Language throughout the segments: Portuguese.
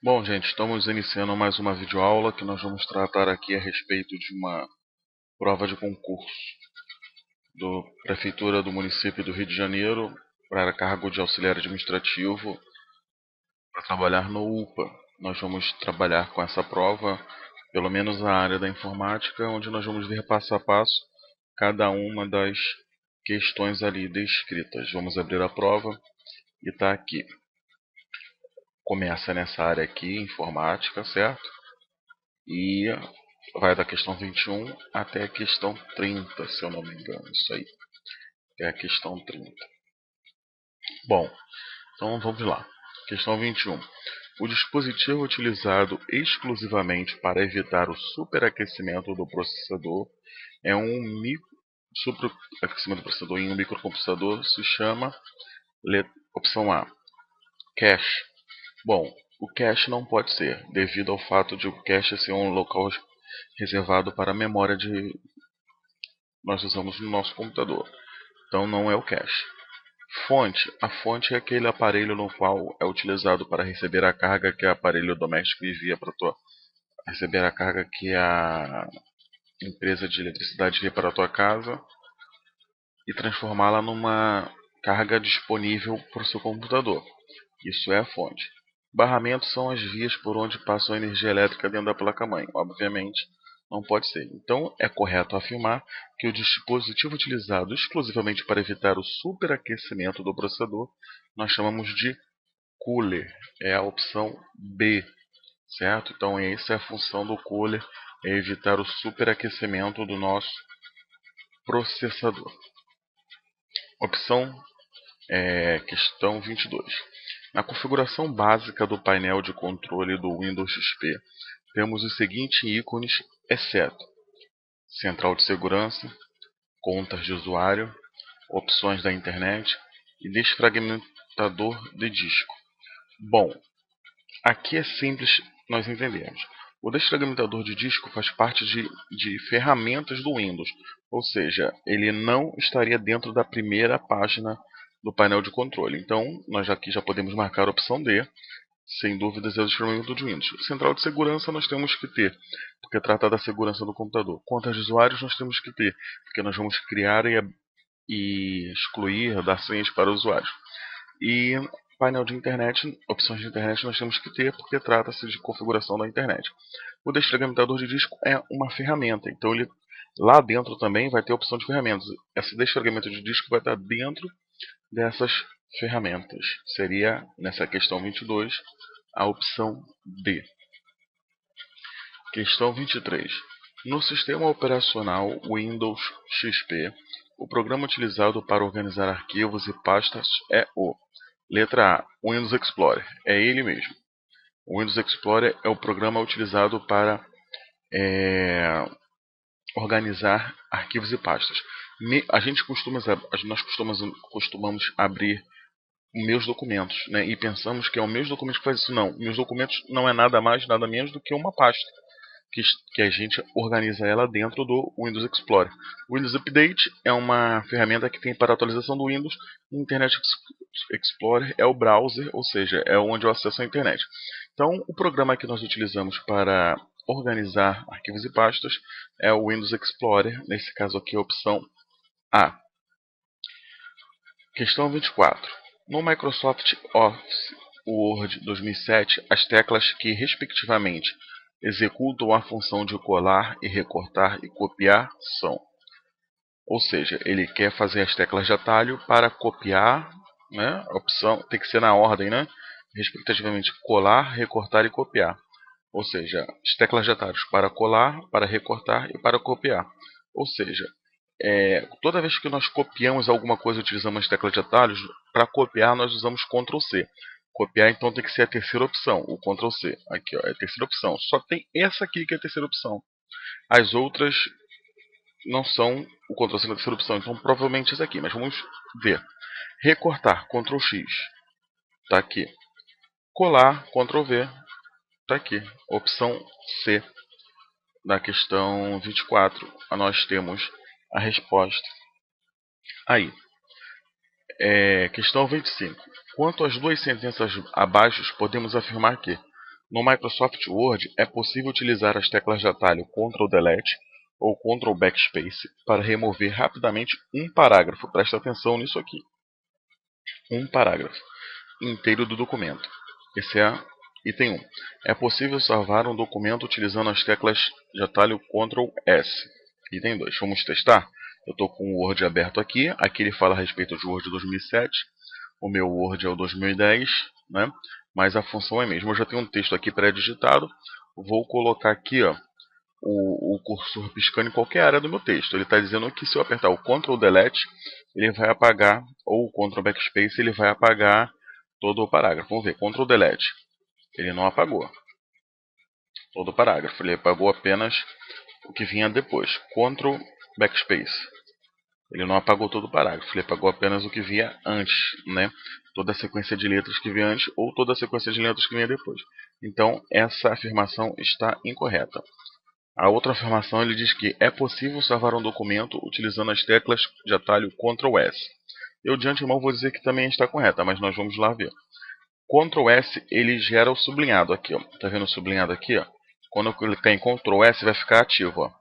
Bom, gente, estamos iniciando mais uma videoaula que nós vamos tratar aqui a respeito de uma prova de concurso da Prefeitura do município do Rio de Janeiro para cargo de auxiliar administrativo para trabalhar no UPA. Nós vamos trabalhar com essa prova, pelo menos a área da informática, onde nós vamos ver passo a passo cada uma das questões ali descritas. Vamos abrir a prova e está aqui. Começa nessa área aqui, informática, certo? E vai da questão 21 até a questão 30, se eu não me engano. Isso aí. É a questão 30. Bom, então vamos lá. Questão 21. O dispositivo utilizado exclusivamente para evitar o superaquecimento do processador é um superaquecimento do processador em um microcomputador se chama opção A, cache. Bom, o cache não pode ser, devido ao fato de o cache ser um local reservado para a memória de nós usamos no nosso computador. Então não é o cache. Fonte. A fonte é aquele aparelho no qual é utilizado para receber a carga que o aparelho doméstico envia para receber a carga que a empresa de eletricidade envia para a tua casa e transformá-la numa carga disponível para o seu computador. Isso é a fonte. Barramentos são as vias por onde passa a energia elétrica dentro da placa-mãe. Obviamente, não pode ser. Então, é correto afirmar que o dispositivo utilizado exclusivamente para evitar o superaquecimento do processador nós chamamos de cooler. É a opção B, certo? Então, essa é a função do cooler, é evitar o superaquecimento do nosso processador. Opção questão 22. Na configuração básica do painel de controle do Windows XP, temos os seguintes ícones, exceto central de segurança, contas de usuário, opções da internet e desfragmentador de disco. Bom, aqui é simples nós entendemos. O desfragmentador de disco faz parte de ferramentas do Windows, ou seja, ele não estaria dentro da primeira página do painel de controle. Então, nós aqui já podemos marcar a opção D, sem dúvidas é o desfragmentamento de Windows. Central de segurança nós temos que ter, porque trata da segurança do computador. Contas de usuários nós temos que ter, porque nós vamos criar e excluir, dar senhas para usuários. E painel de internet, opções de internet nós temos que ter, porque trata-se de configuração da internet. O desfragmentador de disco é uma ferramenta, então ele lá dentro também vai ter a opção de ferramentas. Esse desfragmento de disco vai estar dentro dessas ferramentas. Seria, nessa questão 22, a opção D. Questão 23. No sistema operacional Windows XP, o programa utilizado para organizar arquivos e pastas é o letra A, Windows Explorer. É ele mesmo. O Windows Explorer é o programa utilizado para organizar arquivos e pastas. Nós costumamos abrir meus documentos, né? E pensamos que é o meus documentos que faz isso. Não, meus documentos não é nada mais, nada menos do que uma pasta que a gente organiza ela dentro do Windows Explorer. O Windows Update é uma ferramenta que tem para atualização do Windows. O Internet Explorer é o browser, ou seja, é onde eu acesso a internet. Então, o programa que nós utilizamos para organizar arquivos e pastas é o Windows Explorer. Nesse caso aqui, a opção A. Questão 24. No Microsoft Office Word 2007, as teclas que, respectivamente, executam a função de colar e recortar e copiar são. Ou seja, ele quer fazer as teclas de atalho para copiar, né? A opção tem que ser na ordem, né? Respectivamente, colar, recortar e copiar. Ou seja, as teclas de atalhos para colar, para recortar e para copiar. Ou seja, toda vez que nós copiamos alguma coisa utilizando as teclas de atalhos, para copiar nós usamos Ctrl C. Copiar então tem que ser a terceira opção, o Ctrl C. Aqui ó, é a terceira opção. Só tem essa aqui que é a terceira opção. As outras não são o Ctrl C na terceira opção, então provavelmente essa aqui, mas vamos ver. Recortar, Ctrl X. Está aqui. Colar, Ctrl V. Está aqui. Opção C da questão 24. Nós temos a resposta aí. Questão 25. Quanto às duas sentenças abaixo, podemos afirmar que No Microsoft Word é possível utilizar as teclas de atalho Ctrl Delete ou Ctrl Backspace para remover rapidamente um parágrafo. Presta atenção nisso aqui. Um parágrafo inteiro do documento. Esse é item 1. É possível salvar um documento utilizando as teclas de atalho Ctrl S. Item 2. Vamos testar? Eu estou com o Word aberto aqui. Aqui ele fala a respeito de Word 2007. O meu Word é o 2010, né? Mas a função é a mesma. Eu já tenho um texto aqui pré-digitado. Vou colocar aqui, ó, o cursor piscando em qualquer área do meu texto. Ele está dizendo que se eu apertar o Ctrl Delete, ele vai apagar, ou o Ctrl Backspace, ele vai apagar todo o parágrafo. Vamos ver, Ctrl Delete. Ele não apagou todo o parágrafo, ele apagou apenas o que vinha depois. Ctrl Backspace. Ele não apagou todo o parágrafo, ele apagou apenas o que vinha antes, né? Toda a sequência de letras que vinha antes ou toda a sequência de letras que vinha depois. Então, essa afirmação está incorreta. A outra afirmação ele diz que é possível salvar um documento utilizando as teclas de atalho Ctrl S. Eu de antemão vou dizer que também está correta, mas nós vamos lá ver. Ctrl S ele gera o sublinhado aqui, ó. Tá vendo o sublinhado aqui, ó? Quando eu clicar em Ctrl S vai ficar ativo, ó.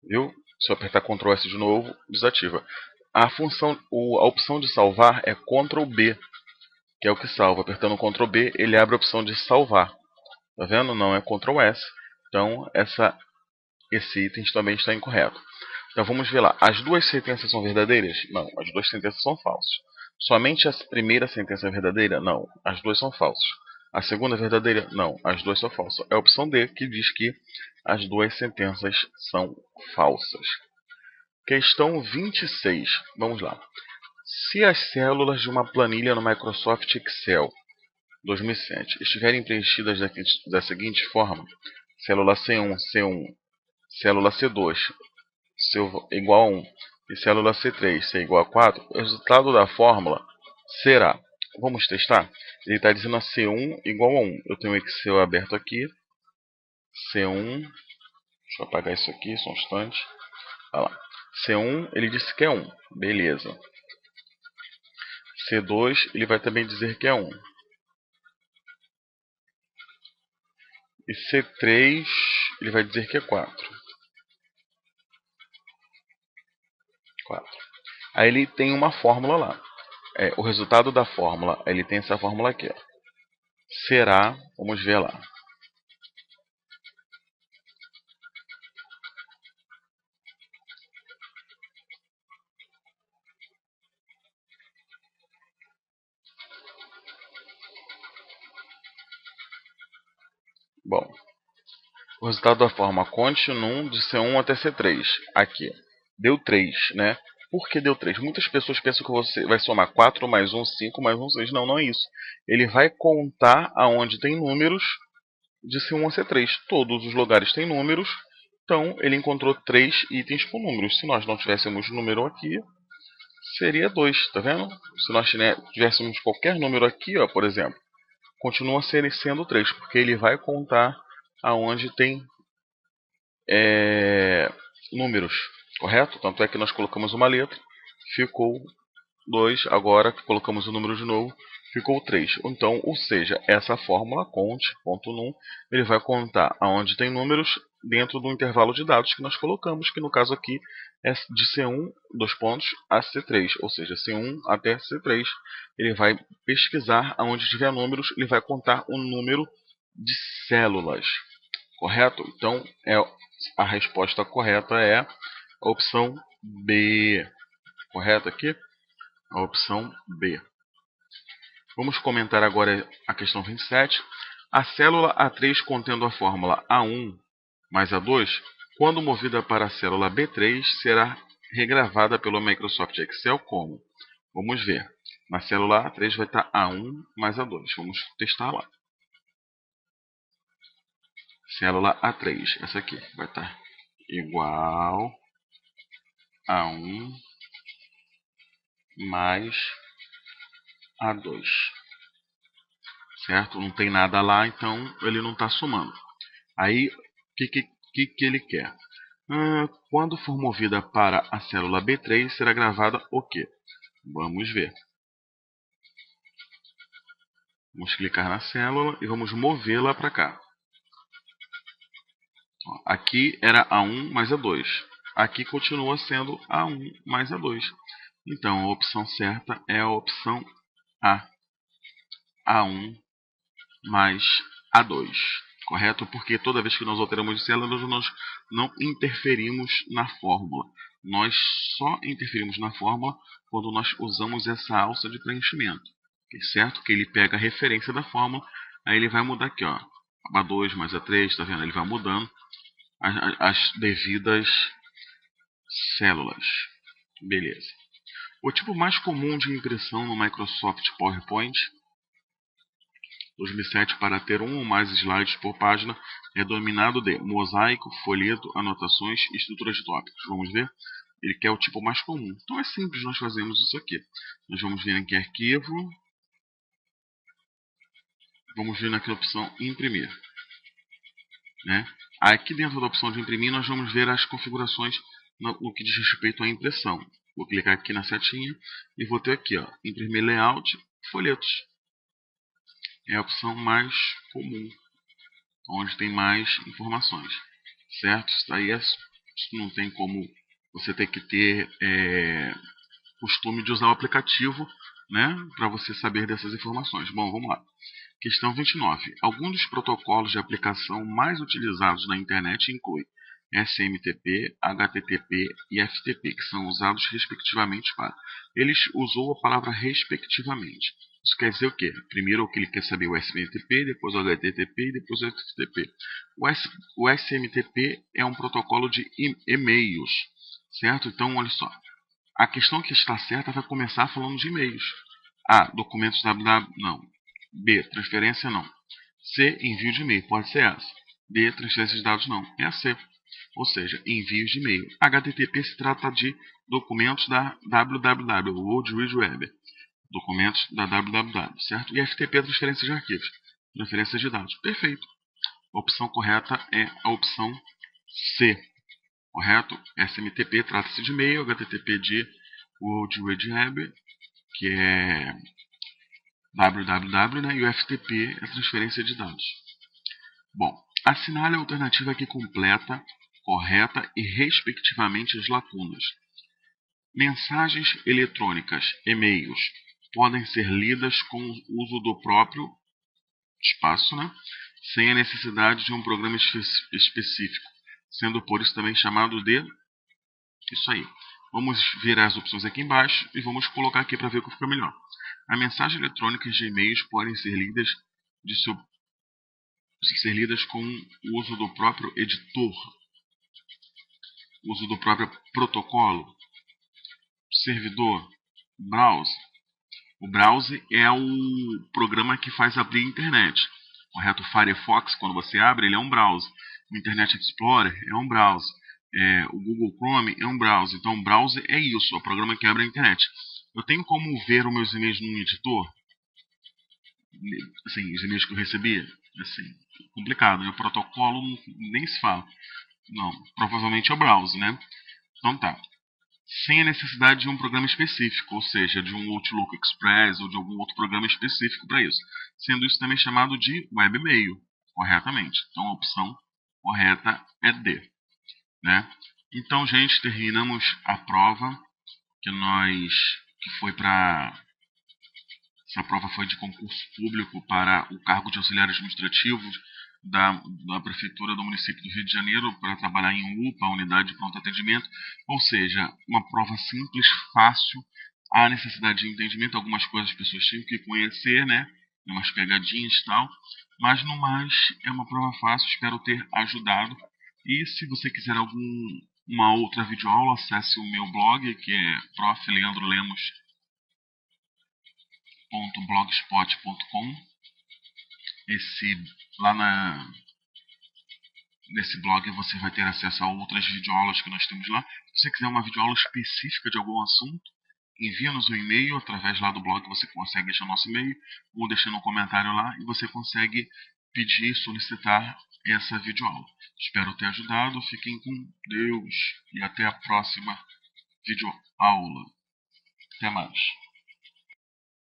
Viu? Se eu apertar Ctrl S de novo, desativa. A opção de salvar é Ctrl B, que é o que salva. Apertando Ctrl B, ele abre a opção de salvar. Tá vendo? Não é Ctrl S. Então, esse item também está incorreto. Então, vamos ver lá. As duas sentenças são verdadeiras? Não, as duas sentenças são falsas. Somente a primeira sentença é verdadeira? Não, as duas são falsas. A segunda é verdadeira? Não, as duas são falsas. É a opção D que diz que as duas sentenças são falsas. Questão 26. Vamos lá. Se as células de uma planilha no Microsoft Excel 2007 estiverem preenchidas da seguinte forma: célula C1, C1, célula C2, C igual a 1 e célula C3, C igual a 4, o resultado da fórmula será... Vamos testar? Ele está dizendo a C1 igual a 1. Eu tenho o Excel aberto aqui. C1, deixa eu apagar isso aqui, só um instante. Olha lá. C1, ele disse que é 1. Beleza. C2, ele vai também dizer que é 1. E C3, ele vai dizer que é 4. 4. Aí ele tem uma fórmula lá. O resultado da fórmula, ele tem essa fórmula aqui. Ó. Será, vamos ver lá. Bom, o resultado da forma continuum de C1 até C3. Aqui, deu 3, né? Por que deu 3? Muitas pessoas pensam que você vai somar 4 mais 1, 5 mais 1, 6. Não, não é isso. Ele vai contar aonde tem números de C1 a C3. Todos os lugares têm números, então ele encontrou 3 itens com números. Se nós não tivéssemos número aqui, seria 2, tá vendo? Se nós tivéssemos qualquer número aqui, ó, por exemplo, continua sendo 3, porque ele vai contar aonde tem números, correto? Tanto é que nós colocamos uma letra, ficou 2, agora que colocamos o número de novo, ficou 3. Então, ou seja, essa fórmula conte.num, ele vai contar aonde tem números dentro do intervalo de dados que nós colocamos, que no caso aqui é de C1, dois pontos, a C3, ou seja, C1 até C3. Ele vai pesquisar aonde tiver números, ele vai contar o número de células, correto? Então, a resposta correta é a opção B, correto aqui? A opção B. Vamos comentar agora a questão 27. A célula A3 contendo a fórmula A1 mais A2, quando movida para a célula B3, será regravada pelo Microsoft Excel como? Vamos ver. Na célula A3 vai estar A1 mais A2. Vamos testar lá. Célula A3, essa aqui, vai estar igual a 1 mais A2. Certo? Não tem nada lá, então ele não está somando. Aí, o que ele quer? Quando for movida para a célula B3, será gravada o quê? Vamos ver. Vamos clicar na célula e vamos movê-la para cá. Aqui era A1 mais A2. Aqui continua sendo A1 mais A2. Então, a opção certa é a opção A. A1 mais A2. Correto? Porque toda vez que nós alteramos de célula, nós não interferimos na fórmula. Nós só interferimos na fórmula quando nós usamos essa alça de preenchimento. Certo? Que ele pega a referência da fórmula, aí ele vai mudar aqui, ó. A2 mais A3, tá vendo? Ele vai mudando as devidas células. Beleza. O tipo mais comum de impressão no Microsoft PowerPoint 2007 para ter um ou mais slides por página é dominado de mosaico, folheto, anotações e estrutura de tópicos. Vamos ver? Ele quer o tipo mais comum. Então é simples, nós fazemos isso aqui. Nós vamos vir aqui em arquivo. Vamos vir aqui na opção imprimir. Né? Aqui dentro da opção de imprimir nós vamos ver as configurações no que diz respeito à impressão. Vou clicar aqui na setinha e vou ter aqui, ó, imprimir layout, folhetos. É a opção mais comum, onde tem mais informações, certo? Isso daí isso não tem como você ter que ter costume de usar o aplicativo, né, para você saber dessas informações. Bom, vamos lá. Questão 29. Alguns dos protocolos de aplicação mais utilizados na internet incluem SMTP, HTTP e FTP, que são usados respectivamente para. Eles usou a palavra respectivamente. Isso quer dizer o quê? Primeiro ele quer saber o SMTP, depois o HTTP e depois o FTP. O SMTP é um protocolo de e-mails, certo? Então, olha só. A questão que está certa vai começar falando de e-mails. A. Documentos www. Não. B. Transferência não. C. Envio de e-mail. Pode ser essa. D. Transferência de dados não. É a C. Ou seja, envios de e-mail. HTTP se trata de documentos da www, World Wide Web. Documentos da www, certo? E FTP é transferência de arquivos. Transferência de dados. Perfeito. A opção correta é a opção C. Correto? SMTP trata-se de e-mail, HTTP de World Wide Web, que é www, né? E o FTP é transferência de dados. Bom, assinale a alternativa que completa, correta e respectivamente as lacunas. Mensagens eletrônicas, e-mails, podem ser lidas com o uso do próprio espaço, né? Sem a necessidade de um programa específico, sendo por isso também chamado de isso aí. Vamos ver as opções aqui embaixo e vamos colocar aqui para ver o que fica melhor. A mensagem eletrônica de e-mails podem ser lidas com o uso do próprio editor, uso do próprio protocolo, servidor, browse. O browse é o programa que faz abrir a internet. Correto? O Firefox, quando você abre, ele é um browse. O Internet Explorer é um browse. O Google Chrome é um browse. Então, o browse é isso, é o programa que abre a internet. Eu tenho como ver os meus e-mails num editor? Assim, os e-mails que eu recebi? Assim, complicado, né? O protocolo nem se fala. Não, provavelmente é o browse, né? Então tá. Sem a necessidade de um programa específico, ou seja, de um Outlook Express ou de algum outro programa específico para isso. Sendo isso também chamado de webmail, corretamente. Então a opção correta é D. Né? Então, gente, terminamos a prova que foi para essa prova foi de concurso público para o cargo de auxiliar administrativo da Prefeitura do município do Rio de Janeiro para trabalhar em UPA, Unidade de Pronto Atendimento. Ou seja, uma prova simples, fácil, há necessidade de entendimento, algumas coisas as pessoas tinham que conhecer, né? Umas pegadinhas e tal. Mas no mais, é uma prova fácil, espero ter ajudado. E se você quiser uma outra videoaula, acesse o meu blog, que é profleandrolemos.blogspot.com. Nesse blog você vai ter acesso a outras videoaulas que nós temos lá. Se você quiser uma videoaula específica de algum assunto, envia-nos um e-mail através lá do blog. Você consegue deixar nosso e-mail ou deixando um comentário lá e você consegue pedir, solicitar essa videoaula. Espero ter ajudado. Fiquem com Deus e até a próxima videoaula. Até mais.